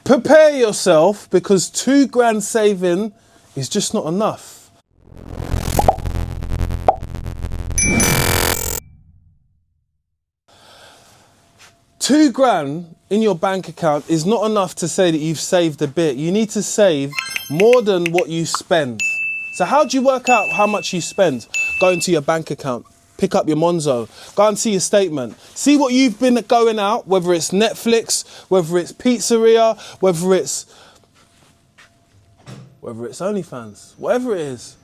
Prepare yourself, because 2 grand saving is just not enough. £2 grand in your bank account is not enough to say that you've saved a bit. You need to save more than what you spend. So how do you work out how much you spend? Go into your bank account, pick up your Monzo, go and see your statement. See what you've been going out, whether it's Netflix, whether it's pizzeria, whether it's OnlyFans, whatever it is.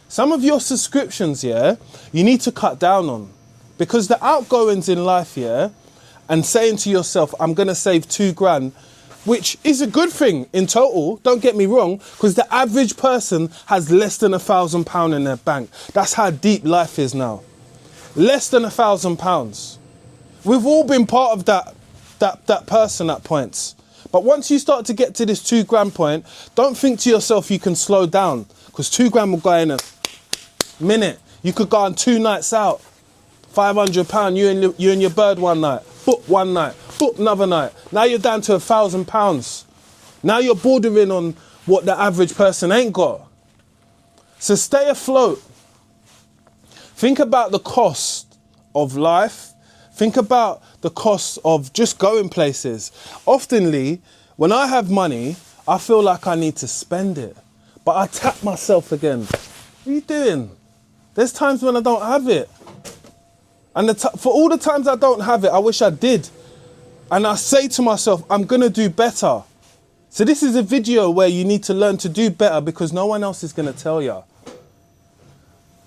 Some of your subscriptions, yeah, you need to cut down on, because the outgoings in life, yeah, and saying to yourself, I'm gonna save 2 grand, which is a good thing in total, don't get me wrong, because the average person has less than £1,000 in their bank. That's how deep life is now. Less than £1,000. We've all been part of that person at points. But once you start to get to this 2 grand point, don't think to yourself you can slow down, because 2 grand will go in a minute. You could go on 2 nights out, £500, you and your bird one night, book one night, book another night. Now you're down to £1,000. Now you're bordering on what the average person ain't got. So stay afloat. Think about the cost of life. Think about the cost of just going places. Oftenly, when I have money, I feel like I need to spend it. But I tap myself again. What are you doing? There's times when I don't have it. And for all the times I don't have it, I wish I did. And I say to myself, I'm going to do better. So this is a video where you need to learn to do better, because no one else is going to tell you.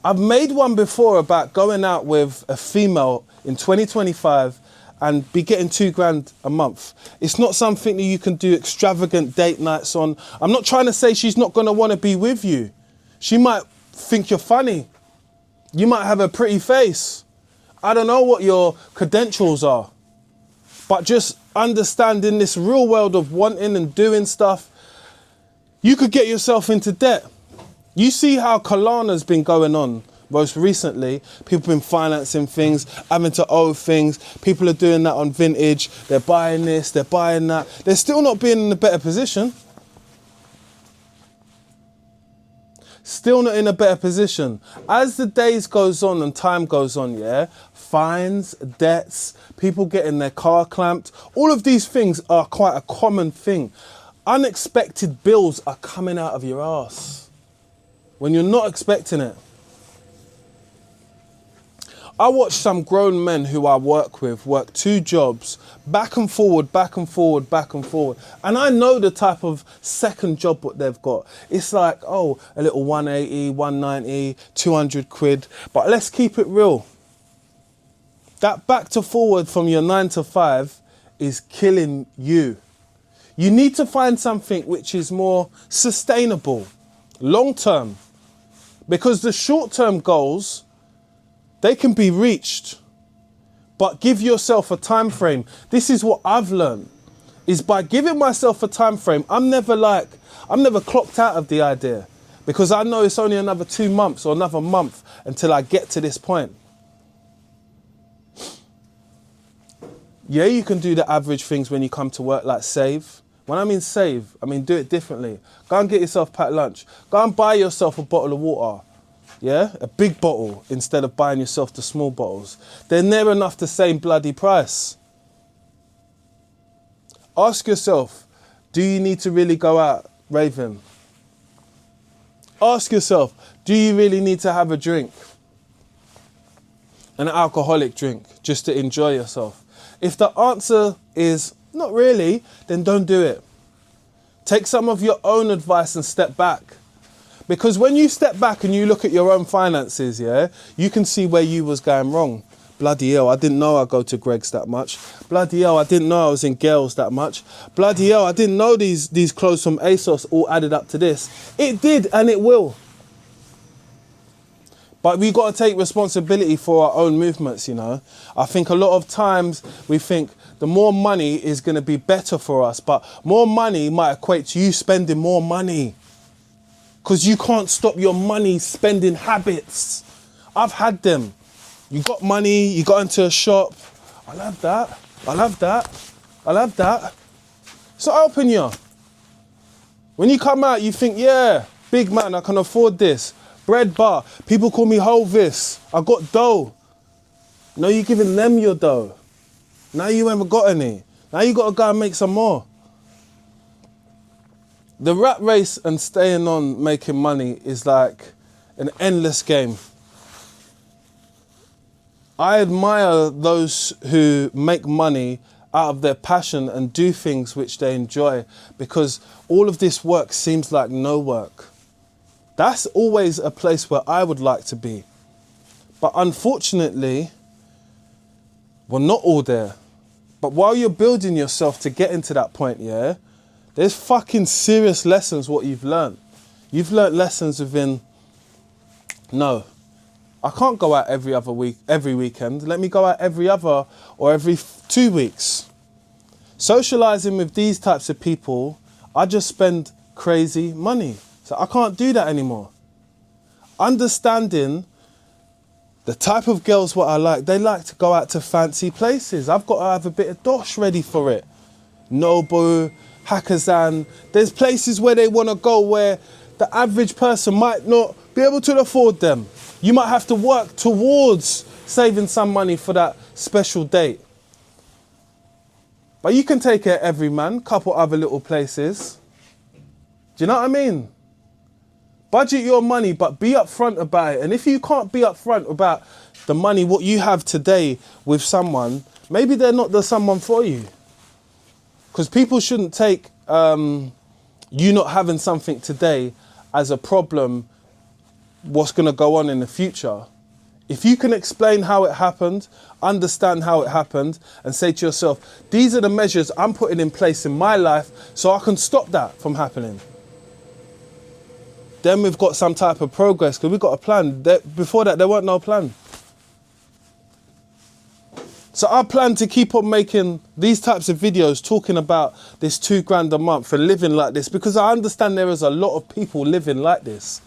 I've made one before about going out with a female in 2025 and be getting 2 grand a month. It's not something that you can do extravagant date nights on. I'm not trying to say she's not going to want to be with you. She might think you're funny. You might have a pretty face. I don't know what your credentials are. But just understand, in this real world of wanting and doing stuff, you could get yourself into debt. You see how Kalana's been going on most recently. People have been financing things, having to owe things. People are doing that on Vintage. They're buying this, they're buying that. They're still not being in a better position. Still not in a better position. As the days goes on and time goes on, yeah, fines, debts, people getting their car clamped, all of these things are quite a common thing. Unexpected bills are coming out of your ass when you're not expecting it. I watch some grown men who I work with work 2 jobs, back and forward, back and forward, back and forward. And I know the type of second job what they've got. It's like, oh, a little 180, 190, 200 quid. But let's keep it real. That back to forward from your 9 to 5 is killing you. You need to find something which is more sustainable, long term. Because the short term goals, they can be reached, but give yourself a time frame. This is what I've learned, is by giving myself a time frame, I'm never clocked out of the idea, because I know it's only another 2 months or another month until I get to this point. Yeah, you can do the average things when you come to work, like save. When I mean save, I mean do it differently. Go and get yourself packed lunch. Go and buy yourself a bottle of water. Yeah, a big bottle instead of buying yourself the small bottles. They're never enough the same bloody price. Ask yourself, do you need to really go out raving? Ask yourself, do you really need to have a drink? An alcoholic drink, just to enjoy yourself? If the answer is not really, then don't do it. Take some of your own advice and step back. Because when you step back and you look at your own finances, yeah, you can see where you was going wrong. Bloody hell, I didn't know I go to Greggs that much. Bloody hell, I didn't know I was in Gales that much. Bloody hell, I didn't know these clothes from ASOS all added up to this. It did, and it will. But we've got to take responsibility for our own movements, you know. I think a lot of times we think the more money is going to be better for us, but more money might equate to you spending more money. Because you can't stop your money spending habits. I've had them. You got money, you got into a shop. I love that. I love that. I love that. So open you. When you come out, you think, yeah, big man, I can afford this. Bread bar. People call me Hovis. I got dough. No, you're giving them your dough. Now you haven't got any. Now you got to go and make some more. The rat race and staying on making money is like an endless game. I admire those who make money out of their passion and do things which they enjoy, because all of this work seems like no work. That's always a place where I would like to be. But unfortunately, we're not all there. But while you're building yourself to get into that point, yeah, there's fucking serious lessons what you've learned. You've learned lessons within, no, I can't go out every other week, every weekend. Let me go out every other or every 2 weeks. Socializing with these types of people, I just spend crazy money. So I can't do that anymore. Understanding the type of girls what I like, they like to go out to fancy places. I've got to have a bit of dosh ready for it. Nobu, Hakazan. There's places where they want to go where the average person might not be able to afford them. You might have to work towards saving some money for that special date. But you can take it every man, couple other little places. Do you know what I mean? Budget your money, but be upfront about it. And if you can't be upfront about the money, what you have today with someone, maybe they're not the someone for you. Because people shouldn't take you not having something today as a problem, what's going to go on in the future. If you can explain how it happened, understand how it happened, and say to yourself, these are the measures I'm putting in place in my life so I can stop that from happening. Then we've got some type of progress, because we've got a plan. Before that, there weren't no plan. So I plan to keep on making these types of videos talking about this $2,000 a month and living like this, because I understand there is a lot of people living like this.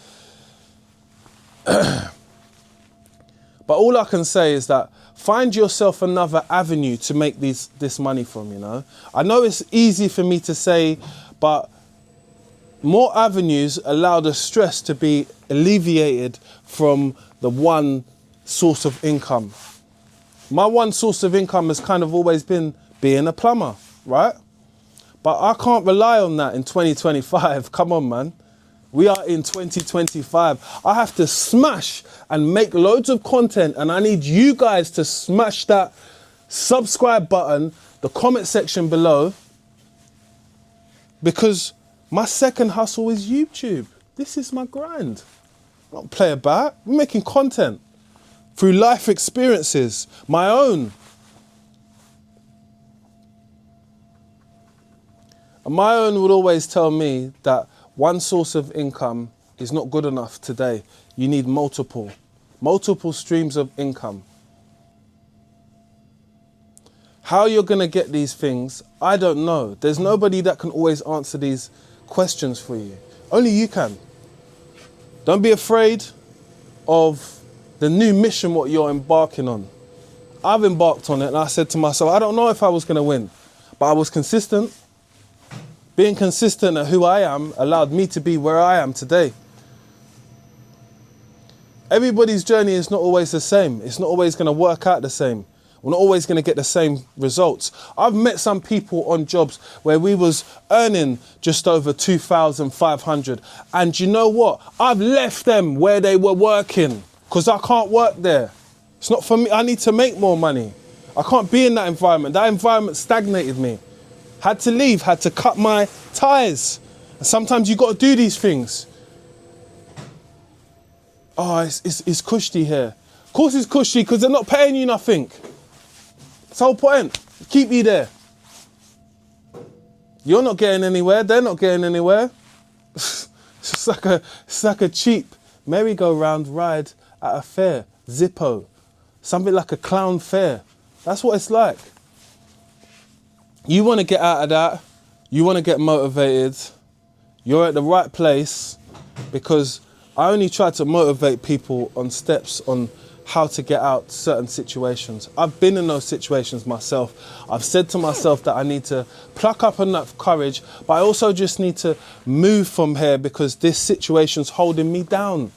But all I can say is that find yourself another avenue to make this money from, you know. I know it's easy for me to say, but more avenues allow the stress to be alleviated from the one source of income. My one source of income has kind of always been being a plumber, right? But I can't rely on that in 2025. Come on, man. We are in 2025. I have to smash and make loads of content, and I need you guys to smash that subscribe button, the comment section below, because my second hustle is YouTube. This is my grind. I don't play about. I'm making content through life experiences, my own. And my own would always tell me that one source of income is not good enough today. You need multiple streams of income. How you're going to get these things, I don't know. There's nobody that can always answer these questions for you. Only you can. Don't be afraid of the new mission what you're embarking on. I've embarked on it, and I said to myself, I don't know if I was going to win, but I was consistent. Being consistent at who I am allowed me to be where I am today. Everybody's journey is not always the same. It's not always going to work out the same. We're not always going to get the same results. I've met some people on jobs where we was earning just over 2,500. And you know what? I've left them where they were working because I can't work there. It's not for me. I need to make more money. I can't be in that environment. That environment stagnated me. Had to leave, had to cut my ties. And sometimes you got to do these things. Oh, it's cushy here. Of course it's cushy because they're not paying you nothing. That's the whole point. Keep you there. You're not getting anywhere. They're not getting anywhere. It's like a cheap merry-go-round ride at a fair. Zippo. Something like a clown fair. That's what it's like. You want to get out of that. You want to get motivated. You're at the right place, because I only try to motivate people on steps on how to get out certain situations. I've been in those situations myself. I've said to myself that I need to pluck up enough courage, but I also just need to move from here because this situation's holding me down.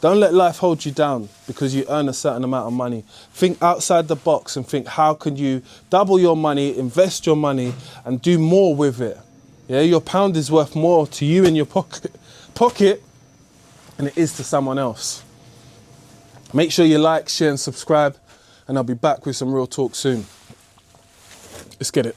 Don't let life hold you down because you earn a certain amount of money. Think outside the box and think, how can you double your money, invest your money and do more with it? Yeah, your pound is worth more to you in your pocket than it is to someone else. Make sure you like, share and subscribe, and I'll be back with some real talk soon. Let's get it.